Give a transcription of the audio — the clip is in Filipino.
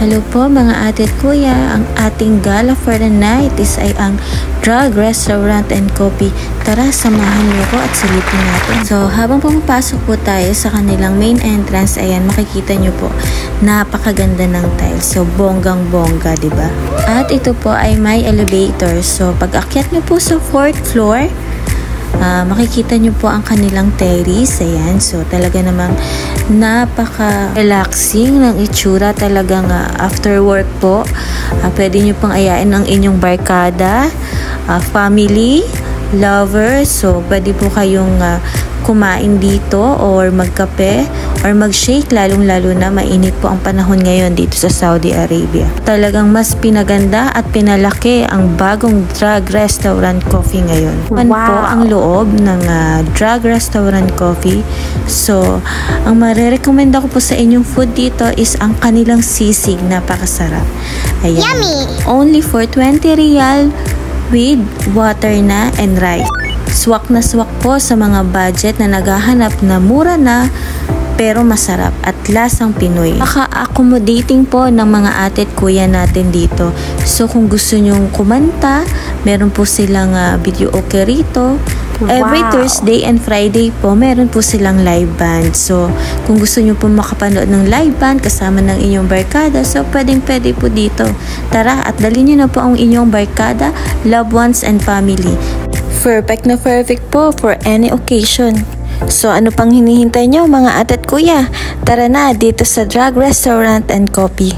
Hello po mga ate at kuya, ang ating gala for the night is ay ang Drug Restaurant and Coffee. Tara, samahan niyo ko at silipin natin. So habang pumapasok po tayo sa kanilang main entrance, ayan makikita niyo po, napakaganda ng tiles. So bonggang bongga, diba? At ito po ay may elevator. So pag akyat niyo po sa 4th floor, makikita nyo po ang kanilang terrace. Ayan, so talaga namang napaka-relaxing ng itsura. Talagang after work po, pwede nyo pong ayain ang inyong barkada, family, lovers. So pwede po kayong kumain dito or magkape or mag-shake, lalong-lalo na mainit po ang panahon ngayon dito sa Saudi Arabia. Talagang mas pinaganda at pinalaki ang bagong Drug Restaurant Coffee ngayon. Wow! Po ang loob ng Drug Restaurant Coffee. So, ang marerekomenda ko po sa inyong food dito is ang kanilang sisig. Napakasarap. Ayan. Yummy! Only for 20 riyal with water na and rice. Swak na swak po sa mga budget na naghahanap na mura na pero masarap at lasang Pinoy. Naka-accommodating po ng mga ate at kuya natin dito. So kung gusto nyong kumanta, meron po silang video okay rito. Wow. Every Thursday and Friday po, meron po silang live band. So kung gusto nyo po makapanood ng live band kasama ng inyong barkada, so pwede po dito. Tara at dali nyo na po ang inyong barkada, loved ones and family. Perfect na perfect po for any occasion. So ano pang hinihintay nyo mga ate at kuya? Tara na dito sa Drug Restaurant and Coffee.